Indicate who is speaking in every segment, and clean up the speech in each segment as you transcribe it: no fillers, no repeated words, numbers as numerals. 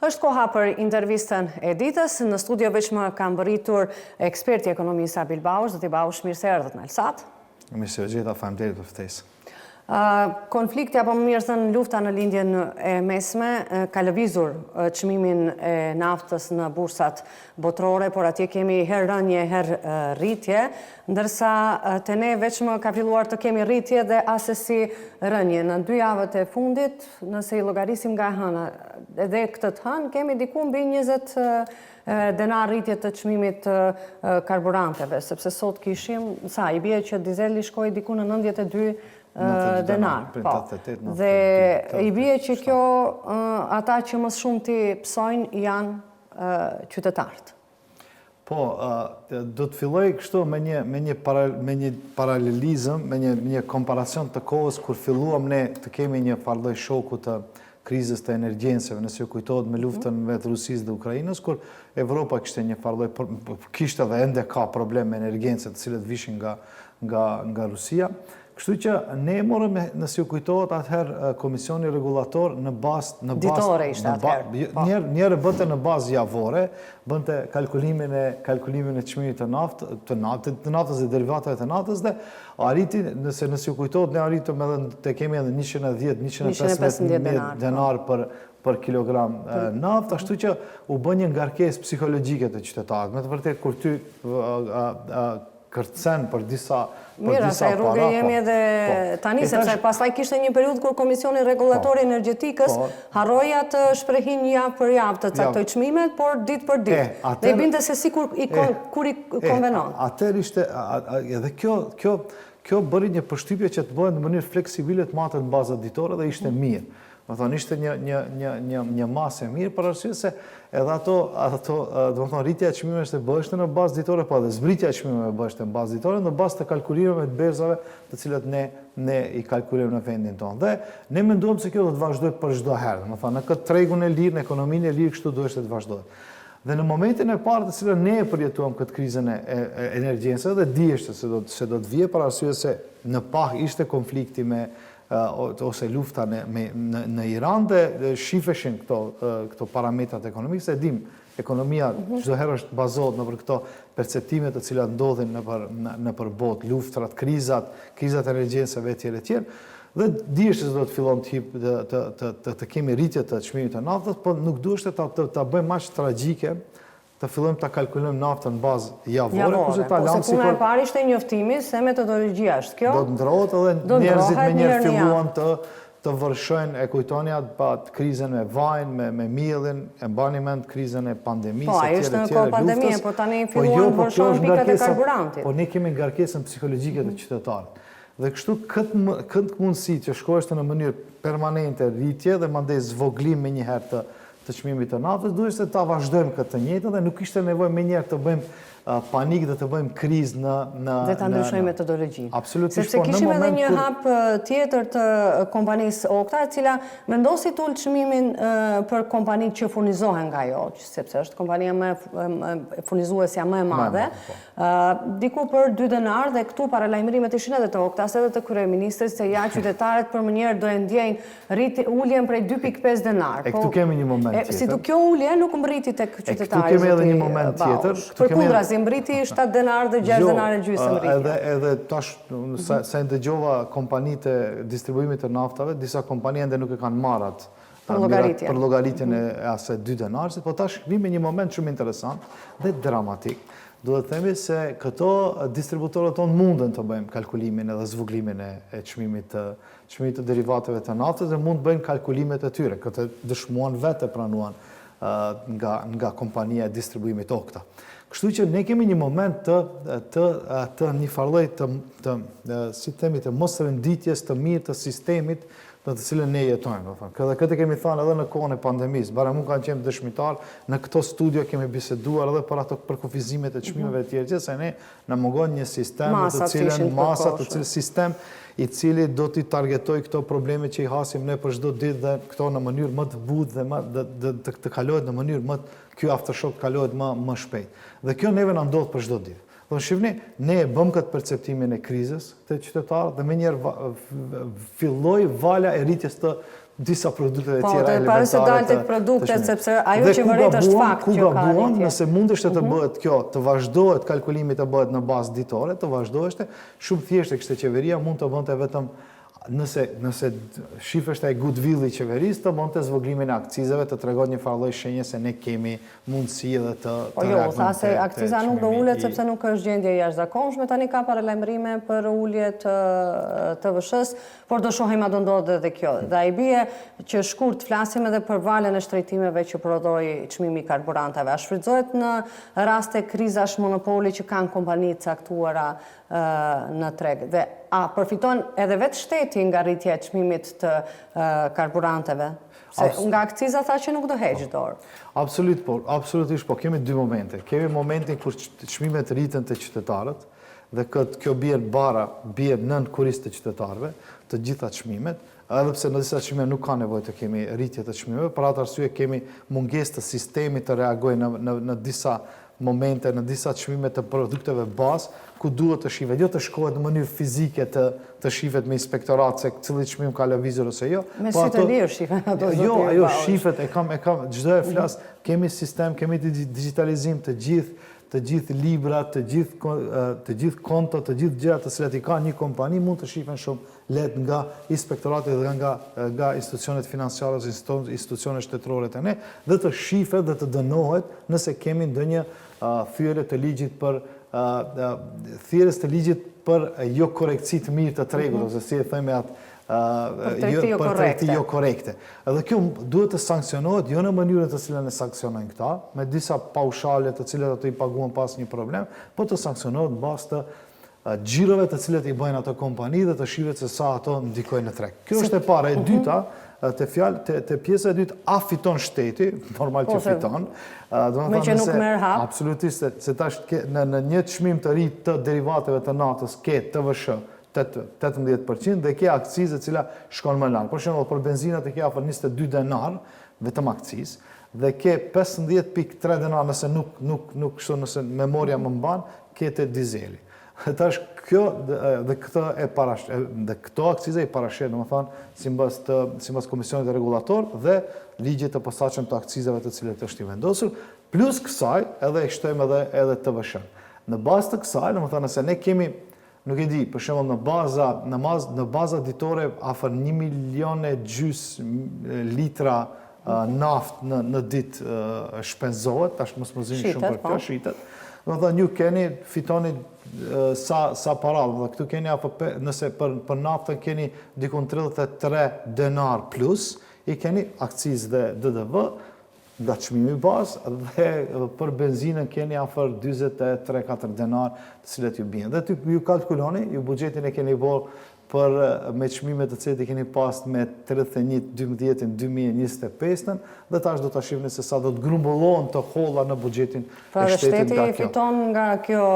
Speaker 1: Është koha për intervistën e ditës. Në studio veç më kam bëritur eksperti ekonomisë Abil Baush. Zoti Baush, mirë se erdhët në Elsat.
Speaker 2: Mirë se gjitha, faleminderit për ftesë.
Speaker 1: Konflikti apo më mirë thënë lufta në lindjen e mesme ka lëvizur çmimin e naftës në bursat botërore, por atje kemi herë rënje, herë rritje, ndërsa te ne veç më ka filluar të kemi rritje dhe asesi rënje. Në 2 javët e fundit, nëse i llogarisim nga hëna, edhe këtë të hënë kemi diku mbi 20 denar rritje të çmimit të karburanteve, sepse sot kishim, i bie që dizeli shkoi diku në 92 denar. Dhe i bie që kjo ata që më shumë ti psojnë janë qytetarët.
Speaker 2: Po, do të filloj kështu me një paralelizëm, me një komparacion të kohës kur filluam ne të kemi një farloj shoku të krizës të energjenseve, nëse ju kujtohet me luftën vetë Rusisë dhe Ukrainës, kur Evropa kishte një farloj, kishte dhe ende ka problem me energjense të cilët vishin nga Rusia. Kështu që ne morëm, nëse ju kujtohet atëherë Komisioni Regulator në bazë...
Speaker 1: Ditore ishte atëherë.
Speaker 2: Njerë bënte në bazë javore, bënte kalkulimin e çmimit të naftës dhe derivatave të naftës dhe arriti, nëse ju kujtohet, ne arritëm edhe të kemi edhe 110-115 denar për kilogram naftë, ashtu që u bën një ngarkesë psikologjike të qytetarëve. Me të vërtetë kur ty kërcen për disa para.
Speaker 1: Mirë, asaj rrugë jemi edhe tani, sepse pastaj kishte një periudhë kur Komisioni Regulator Energjetikës harroja të shprehin javë për javë të caktoj çmimet, por ditë për ditë. Dhe i binte se si kur i konvenon.
Speaker 2: Atëherë ishte, edhe kjo bëri një përshtypje që të bëhen në mënyrë fleksibile të matet në baza ditore dhe ishte mirë. Do thonë ishte një masë e mirë, për arsye se edhe ato, do thonë rritja e çmimeve është e bëheshme në bazë ditore, po edhe zbritja e çmimeve bëheshme në bazë ditore, në bazë të kalkulimeve të berzave të cilat ne i kalkulojmë në vendin tonë. Dhe ne menduam se kjo do të vazhdojë për çdo herë. Do thonë në këtë tregun e lirë, në ekonominë e lirë, kështu duhet të vazhdojë. Dhe në momentin e parë të cilën ne e përjetuam këtë krizën e energjensave dhe diheshte se do të vije, për arsye se në PAH ishte konflikti ose lufta në Iran dhe shifeshin këto parametrat ekonomikë, se dim, ekonomia çdo herë është bazohet në për këto perceptime të cilat ndodhin në për botë, luftrat, krizat energjensave etj. Dhe diheshte se do të fillon të kemi rritje të çmimit të naftës, por nuk duheshte ta bëjmë aq tragjike, të fillojmë ta kalkulojmë naftën në bazë javore, kurse ta lamë
Speaker 1: puna e parë ishte njoftimi se metodologjia është kjo.
Speaker 2: Do të ndrohet edhe njerëzit me njerë filluan të vërshojnë, e kujtoni atë krizën me vajin, me mielin, e mbani mend krizën e pandemisë,
Speaker 1: po, ai është në kohë pandemie, po tani filluan vërshojnë pikat e karburantit.
Speaker 2: Po ne kemi ngarkesën psikologjike të qytetarët. Dhe kështu këtë mundësi që shkoheshte në mënyrë permanente rritje dhe mandej zvoglim me njëherë të çmimit të naftës, duhet se ta vazhdojmë këtë të njëjtën dhe nuk ishte nevojë më njëherë të bëjmë panik dhe të bëjmë krizë
Speaker 1: dhe ta ndryshojmë metodologjinë.
Speaker 2: Absolutisht.
Speaker 1: Sepse kishim edhe një hap tjetër të kompanisë Okta, e cila vendosi tul çmimin për kompanitë që furnizohen nga ajo, sepse është kompania furnizuesja më e madhe, diku për 2 denar dhe këtu paralajmërimet ishin edhe të Oktas edhe të kryeministrit se ja qytetarët për mënyrë do e ndjejnë uljen prej 2.5 denar.
Speaker 2: E këtu kemi një moment tjetër.
Speaker 1: Si kjo ulje nuk mbriti tek qytetarët.
Speaker 2: Këtu kemi edhe një moment tjetër.
Speaker 1: Përkundrazi mbriti 7 denar dhe 6 denar e gjysmë rritje.
Speaker 2: Edhe tash, sa ndëgjova kompanitë e distribuimit të naftave, disa kompani ende nuk e kanë marrë për llogaritjen e asaj 2 denarësit, po tash vim me një moment shumë interesant dhe dramatik. Duhet të themi se këto distributorët tonë munden të bëjmë kalkulimin edhe zvoglimin e çmimit të derivateve të naftës dhe mund të bëjnë kalkulimet e tyre. Këtë dëshmuan vetë pranuan nga kompania e distribuimit Okta. Kështu që ne kemi një moment të një farlloj si themi të mos renditjes të mirë të sistemit në të cilën ne jetojmë. Këtë kemi thënë edhe në kohën e pandemisë. Bara mu kanë qenë dëshmitar, në këto studio kemi biseduar edhe për kufizimet e çmimeve të tjera, se ne na mungon një sistem sistem i cili do t'i targetoj këto probleme që i hasim ne për çdo ditë dhe këto në mënyrë më të butë dhe të kalohet në mënyrë ky aftershock kalohet më shpejt. Dhe kjo neve na ndodh për çdo ditë. Do shihni, ne e bëm këtë perceptimin e krizës të qytetarëve dhe menjëherë filloi vala e rritjes disa produkteve
Speaker 1: Po,
Speaker 2: tjera
Speaker 1: të
Speaker 2: elementare.
Speaker 1: pare se dalë tek produktet, sepse ajo që vërejt është fakt që ka
Speaker 2: rritje. Nëse mundeshte të bëhet kjo, të vazhdohet kalkulimi të bëhet në bazë ditore, të vazhdoheshte, shumë thjeshtë kishte qeveria mund të bënte vetëm nëse shifështë e goodwill-i qeverisë, të bënte zvoglimin e akcizave, të tregon një farë lloj shenje se ne kemi mundësi edhe të
Speaker 1: Po jo, tha se akciza nuk do ulet sepse nuk është gjendje jashtëzakonshme, tani ka paralajmërime për ulje të TVSH-s, por do shohim a do ndodhë edhe kjo. Dhe ai bie që shkurt flasim edhe për valën e shtrejtimeve që prodhoi çmimi i karburanteve. A shfrytëzohet në raste krizash monopoli që kanë kompani të caktuara në treg? Dhe a përfiton edhe vetë shteti nga rritja e çmimit të karburanteve? Se nga akciza tha që nuk do heqë dorë.
Speaker 2: Absolutisht po. Kemi dy momente. Kemi momentin kur çmimet rriten të qytetarët dhe kjo bie nën kurriz të qytetarëve, të gjitha çmimet, edhe pse në disa çmime nuk ka nevojë të kemi rritje të çmimeve, për atë arsye kemi mungesë të sistemit të reagojë në disa momente, në disa çmime të produkteve bazë, ku duhet të shihet, jo të shkohet në mënyrë fizike të shihet me inspektorat se cili çmim ka lëvizur ose jo.
Speaker 1: Me sy të lirë shihen ato.
Speaker 2: Jo, ajo shihet, e kam çdo e flas, kemi sistem, kemi digitalizim të gjithë librat, të gjithë konto, të gjithë gjërat të cilat i ka një kompani mund të shihen shumë lehtë nga inspektoratet dhe nga institucionet financiare ose institucionet shtetërore të ne, dhe të shihet dhe të dënohet nëse kemi ndonjë thyerje të ligjit për jo korektësi të mirë të tregut, ose si e themi atë për tregti jo korekte. Edhe kjo duhet të sankcionohet jo në mënyrën të cilën e sankcionojnë këta, me disa paushale të cilat ato i paguhen pas një problem, po të sankcionohet në bazë të xhirove të cilat i bëjnë ato kompani dhe të shihet se sa ato ndikojnë në treg. Kjo është e para. E dyta, te pjesa e dytë, a fiton shteti, normal që fiton.
Speaker 1: Me që nuk merr hap.
Speaker 2: Absolutisht, se tash në një çmim të ri të derivateve të natës ke TVSH 18% dhe ke akcizë e cila shkon më lart. Për shembull, për benzinat e ke afër 22 denar vetëm akcizë dhe ke 15.3 denar nëse nuk kështu, nëse memoria më mban, ke te dizeli. Tash kjo dhe këto akciza i parashet, domethënë, sipas Komisionit Rregullator dhe ligjit të posaçëm të akcizave të cilat është i vendosur, plus kësaj edhe e shtojmë edhe TVSH. Në bazë të kësaj, domethënë, nëse ne kemi, nuk e di, për shembull në baza ditore afër 1,5 milion litra naftë në ditë shpenzohet, tash mos më zini shumë për kjo, shitet. Domethënë ju keni fitoni sa para, dhe këtu keni nëse për naftën keni dikun 33 denar plus, i keni akcizë dhe DDV nga çmimi bazë dhe për benzinën keni afër 23-4 denar të cilat ju bien. Dhe ju kalkuloni, ju buxhetin e keni bërë me çmimet të cilat i keni pas me 31/12 2025 dhe tash do ta shihni se sa do të grumbullohen të holla në buxhetin e shtetit nga kjo.
Speaker 1: Shteti fiton nga kjo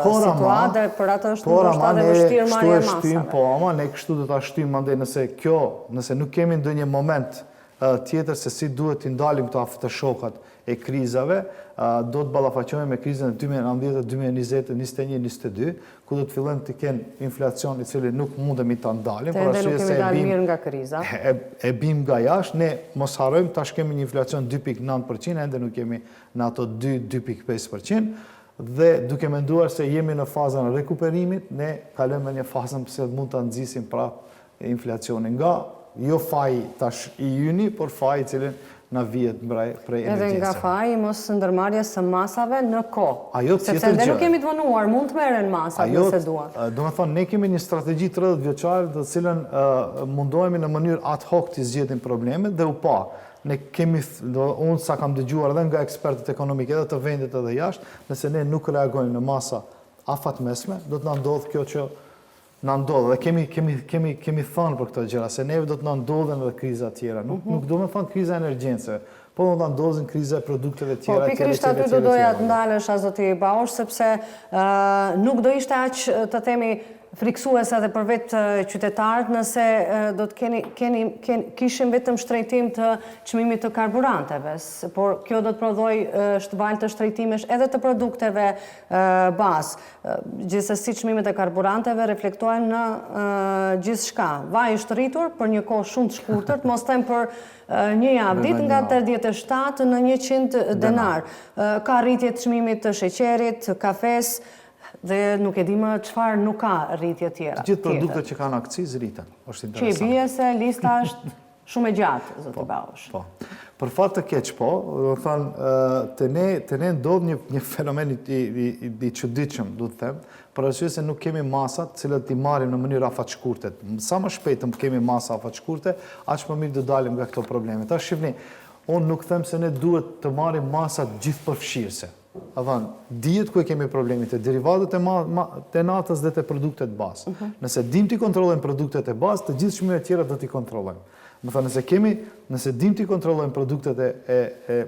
Speaker 1: situatë, për atë është ndoshta edhe vështirë marrja e masave.
Speaker 2: Po, ama ne kështu do ta shtyjmë mandej nëse nuk kemi ndonjë moment tjetër se si duhet t'i ndalim këto aftershokat e krizave, do të ballafaqohemi me krizën e 2019, 2020, 2021, 2022, ku do të fillojmë të kenë inflacion i cili nuk mundemi ta ndalim,
Speaker 1: por arsye se mirë nga kriza.
Speaker 2: E bim nga jashtë, ne mos harrojmë tash kemi një inflacion 2.9%, ende nuk kemi në ato 2.5%, dhe duke menduar se jemi në fazën e rekuperimit, ne kalojmë në një fazën pse mund ta nxisim prapë inflacionin nga jo faji tash i juni, por faji i cilin na vihet prej emergjencës.
Speaker 1: Edhe nga faji mos ndërmarrjes së masave në kohë. Sepse ne nuk kemi të vonuar, mund të merren masat nëse duan.
Speaker 2: Domethënë ne kemi një strategji 30 vjeçare të cilën mundohemi në mënyrë ad hoc të zgjidhim problemet dhe u pa. Ne kemi, unë sa kam dëgjuar edhe nga ekspertët ekonomikë edhe të vendit edhe jashtë, nëse ne nuk reagojmë në masa afatmesme, do të na ndodhë kjo që na ndodhë, dhe kemi thënë për këto gjëra, se neve do të na ndodhen edhe kriza tjera. Nuk do me thënë kriza energjense, po do të ndodhin kriza e produkteve tjera.
Speaker 1: Po, pikërisht aty do doja të ndalesh, zoti Baush, sepse nuk do ishte aq të themi friksuese edhe për vetë qytetarët nëse do të kishim vetëm shtrejtim të çmimit të karburanteve, por kjo do të prodhoj shtrëbalë të shtrejtimesh edhe të produkteve bazë. Gjithsesi çmimet e karburanteve reflektojnë në gjithçka. Vaji është rritur për një kohë shumë të shkurtër, mos them për një javë, ditë nga 87 në 100 denar. Ka rritje të çmimit të sheqerit, të kafes, dhe nuk e di më çfarë nuk ka rritje tjera.
Speaker 2: Të gjithë produktet që kanë akciz rriten. Është interesant.
Speaker 1: Që i bie se lista është shumë e gjatë, zoti Baush.
Speaker 2: Po. Për fat të keq po, do të thonë të ne ndodh një fenomen i çuditshëm, do të them, për arsye se nuk kemi masat të cilat i marrim në mënyrë afatshkurte. Sa më shpejt të kemi masa afatshkurte, aq më mirë do dalim nga këto probleme. Tash shihni, unë nuk them se ne duhet të marrim masat gjithëpërfshirëse. Dihet ku e kemi problemit e derivatët e natës dhe të produktet bazë. Nëse dim t'i kontrollojmë produktet e bazë, të gjithë çmimet tjera do t'i kontrollojmë. Më thënë, nëse dim t'i kontrollojmë produktet e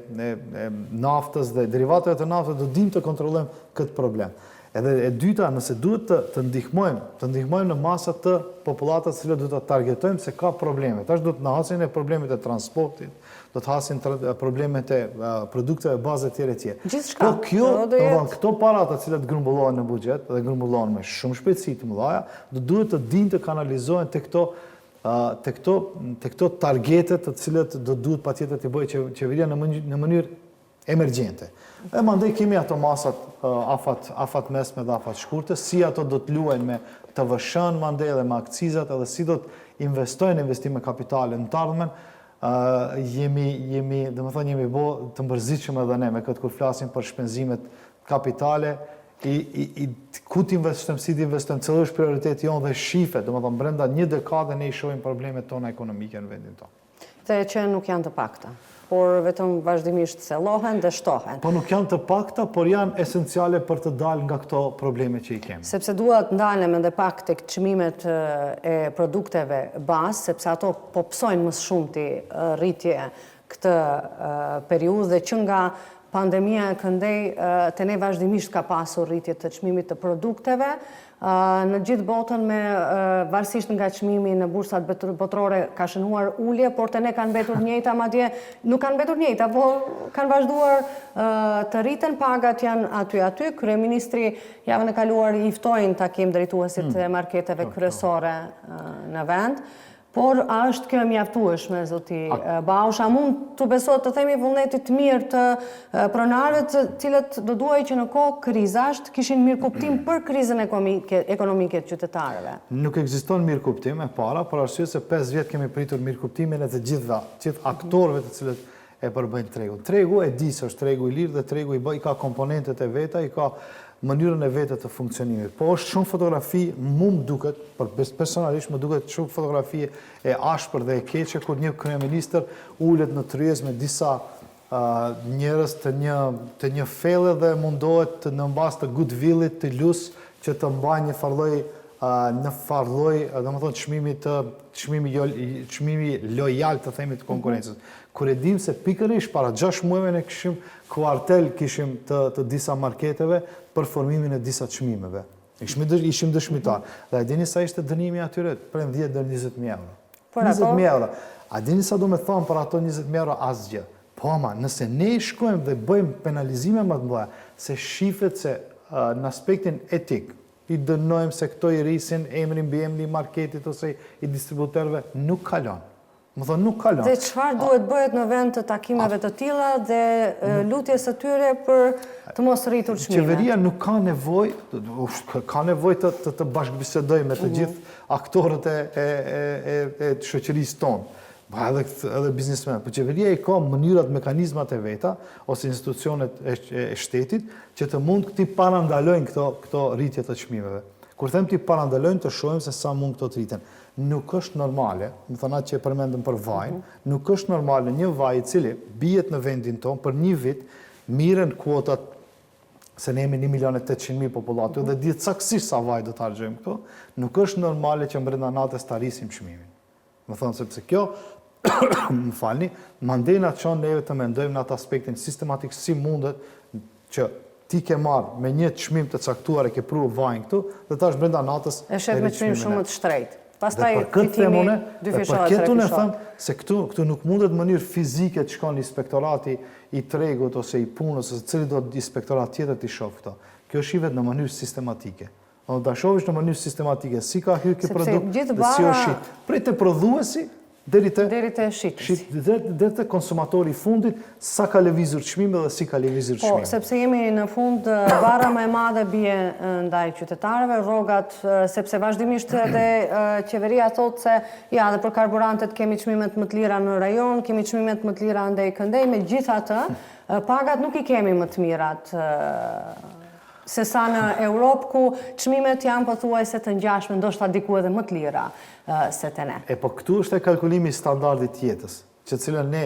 Speaker 2: naftës dhe derivatët e naftës, do dim të kontrollojmë këtë problem. Edhe e dyta, nëse duhet të ndihmojmë në masat të popullatës që duhet të targetojmë se ka probleme. Tash do të na hasin e problemet e transportit, do të hasin problemet e produkteve bazë e tjere.
Speaker 1: Gjithçka.
Speaker 2: Po këto parat të cilat grumbullohen në buxhet dhe grumbullohen me shumë shpejtësi të mëdha, do duhet të dinë të kanalizohen te këto targetet të cilat do duhet patjetër të bëjë qeveria në mënyrë emergjente. E mandej kemi ato masat afat mesme dhe afat shkurte, si ato do të luajnë me të vëshën mandej dhe me akcizat, edhe si do të investojnë investime kapitale në të ardhmen, jemi bo të mbërzitshëm edhe ne me këtë kur flasim për shpenzimet kapitale, ku t'investojmë, si t'investojmë, cëllë është prioriteti jonë dhe shife, brenda një dekade ne i shohim problemet tona ekonomike në vendin tonë.
Speaker 1: Dhe që nuk janë të pakta, por vetëm vazhdimisht sellohen dhe shtohen.
Speaker 2: Po nuk janë të pakta, por janë esenciale për të dalë nga këto probleme që i kemi.
Speaker 1: Sepse duhet ndalem edhe pak tek çmimet e produkteve bazë, sepse ato po psojnë më shumë ti rritje këtë periudhë dhe që nga pandemia e këndej të ne vazhdimisht ka pasur rritje të çmimit të produkteve, në gjithë botën me varësisht nga çmimi në bursat botërore ka shënuar ulje, por të ne kanë mbetur njëjta, madje nuk kanë mbetur njëjta, por kanë vazhduar të rriten, pagat janë aty. Kryeministri javën e kaluar i ftojnë takim drejtuesit e marketeve kryesore në vend. Por a është kjo mjaftueshme, zoti Baush? A mund të besot të themi vullnetit mirë të pronarëve të cilët do duaj që në kohë krizasht kishin mirë kuptim për krizën ekonomike të qytetarëve? Nuk
Speaker 2: ekziston mirë kuptim e para, për arsye se 5 vjet kemi pritur mirë kuptimin e të gjithë aktorëve të cilët e përbëjnë tregun. Tregu e di se është tregu i lirë dhe tregu i ka komponentet e veta, i ka mënyrën e vetë të funksionimit. Po është shumë fotografi, mu më duket, personalisht më duket shumë fotografi e ashpër dhe e keqe, kur një kryeministër ullet në tryez me disa njerëz të një felle dhe mundohet në mbas të goodwillit të lus që të mbaj një farloj në farloj, dhe më thonë, çmimi lojal të themi të konkurencës. Kur e dim se pikërisht para 6 muajve ne kishim kuartel të disa marketeve për formimin e disa çmimeve. Ishim dëshmitar. Dhe a dini sa ishte dënimi atyre? Për 10 deri 20.000 euro. 20.000 euro. A dini sa do me thonë për ato 20.000 euro? Asgjë. Po ama, nëse ne shkojmë dhe bëjmë penalizime më të mëdha, se shifet se në aspektin etik, i dënojmë se këto i rrisin emrin mbi emrin i marketit ose i distributerëve, nuk kalon. Më thonë, nuk kalon.
Speaker 1: Dhe çfarë duhet bëhet në vend të takimeve të tilla dhe lutjes së tyre për të mos rritur çmimet?
Speaker 2: Qeveria nuk ka nevojë të bashkëbisedojë me të gjithë aktorët e shoqërisë tonë, edhe biznesmen. Po qeveria i ka mënyrat, mekanizmat e veta ose institucionet e shtetit që të mund të parandalojnë këto rritje të çmimeve. Kur them ti parandalojnë, të shohim se sa mund këto të rriten. Nuk është normale, më thëna që e përmendëm për vajin, nuk është normale një vaj i cili bijet në vendin tonë për një vit, miren kuotat, se ne jemi 1.800.000 popullatër dhe ditë saksisht sa vaj do të harxojmë këto, nuk është normale që brenda natës të arrisim çmimin. Më thonë sepse kjo, më falni, mandej na çon neve të mendojmë në atë aspektin sistematik si mundet që ti ke marrë me një çmim të caktuar e ke pru vajin këtu, dhe tash brenda natës
Speaker 1: e shef me çmim shumë të shtrejtë. Pastaj
Speaker 2: për këtë them unë,
Speaker 1: dy
Speaker 2: për
Speaker 1: fishore,
Speaker 2: këtë
Speaker 1: tre
Speaker 2: unë
Speaker 1: fishore.
Speaker 2: them se këtu nuk mundet në mënyrë fizike të shkon inspektorati i tregut ose i punës ose cili do inspektorat tjetër të shoh këto. Kjo shihet në mënyrë sistematike. Do ta shohësh në mënyrë sistematike si ka hyrë ky produkt dhe si është shit. Prej te prodhuesi deri
Speaker 1: te shitësi.
Speaker 2: Deri te konsumatori i fundit, sa ka lëvizur çmimi dhe si ka lëvizur çmimi.
Speaker 1: Po, sepse jemi në fund, bara më e madhe bie ndaj qytetarëve, rrogat, sepse vazhdimisht edhe qeveria thotë se ja, dhe për karburantet kemi çmimet më të lira në rajon, kemi çmimet më të lira ndaj këndej, megjithatë, pagat nuk i kemi më të mirat se sa në Europë ku çmimet janë pothuajse të ngjashme, ndoshta diku edhe më të lira se te ne.
Speaker 2: Po këtu është e kalkulimi i standardit të jetës, që cilën ne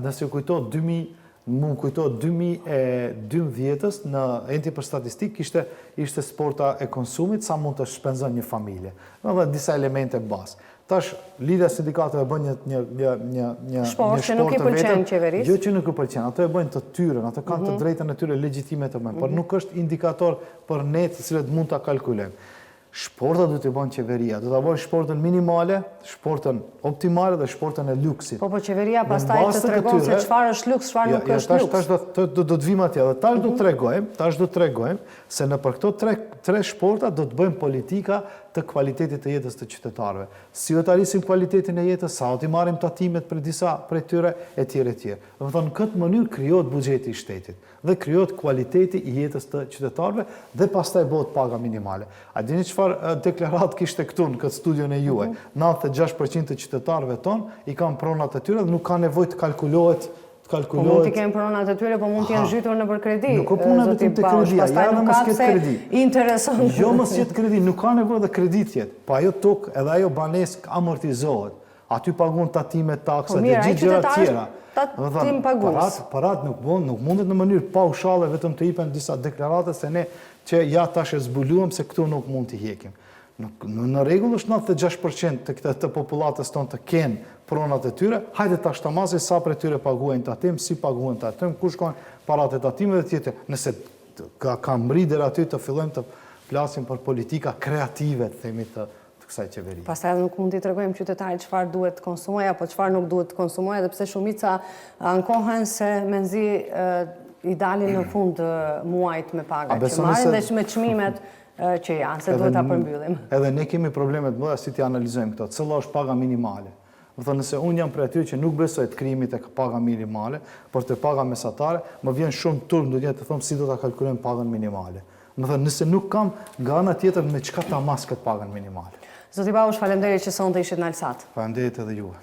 Speaker 2: nëse kujtohet 2012-ës në enti për statistikë ishte sporta e konsumit, sa mund të shpenzon një familje. Dhe disa elemente bazë. Tash, lidhja sindikateve bën një
Speaker 1: sport që nuk i pëlqen qeverisë.
Speaker 2: Jo që nuk i pëlqen, ato e bëjnë të tyren, ato kanë të drejtën e tyre legjitime të bëjnë, por nuk është indikator për ne të cilët mund ta kalkulojmë. Shportat duhet të bëjnë qeveria, do ta bëjnë shportën minimale, shportën optimale dhe shportën e luksit.
Speaker 1: Po qeveria pastaj të tregon se çfarë është luks, çfarë nuk është luks.
Speaker 2: Tash do të vim atje, dhe tash do të tregojmë se në për këto tre shporta do të bëjmë politika të kualitetit të jetës të qytetarëve. Si do të arrisim kualitetin e jetës, sa do të marrim tatimet për disa prej tyre etj. Do të thonë në këtë mënyrë krijohet buxheti i shtetit dhe krijohet kualiteti i jetës të qytetarëve dhe pastaj bëhet paga minimale. A dini çfarë deklarat kishte këtu në këtë studion e juaj? 96% të qytetarëve tonë i kanë pronat e tyre dhe nuk kanë nevojë të kalkulohet.
Speaker 1: Po mund t'i kemë pronat e tyre, po mund t'jenë zhytur në për kredi.
Speaker 2: Nuk o puna vetëm të kredia, ja edhe mos ketë kredi.
Speaker 1: Intereson.
Speaker 2: Jo mos jetë kredi, nuk ka nevojë dhe kredit jetë. Po ajo tokë edhe ajo banesë amortizohet. Aty paguon tatime, taksa dhe gjithë gjëra tjera.
Speaker 1: Tatim pagues.
Speaker 2: Parat nuk mundet në mënyrë paushale vetëm të hipen disa deklarate se ne që ja tash e zbuluam se këtu nuk mund t'i hekim. Në rregull është 96% të popullatës tonë të kenë pronat e tyre, hajde ta shtamasi sa për tyre paguajnë tatim, si paguajnë tatim, ku shkojnë parat e tatimeve tjetër. Nëse ka mbri deri aty të fillojmë të flasim për politika kreative, themi të kësaj qeverie.
Speaker 1: Pastaj nuk mund t'i tregojmë qytetarit çfarë duhet të konsumojë apo çfarë nuk duhet të konsumojë, edhe pse shumica ankohen se mezi i dalin në fund muajit me paga që marrin dhe me çmimet që janë, se duhet ta përmbyllim.
Speaker 2: Edhe ne kemi probleme të mëdha si t'i analizojmë këto. Cilla është paga minimale? Do të thonë nëse unë jam prej atyre që nuk besoj të krijimit e paga minimale, por të paga mesatare, më vjen shumë turp ndonjëherë të them si do ta kalkulojmë pagën minimale. Do të thonë nëse nuk kam nga ana tjetër me çka ta mas këtë pagën minimale.
Speaker 1: Zoti Babush, faleminderit që sonte ishit në Alsat.
Speaker 2: Faleminderit edhe juve.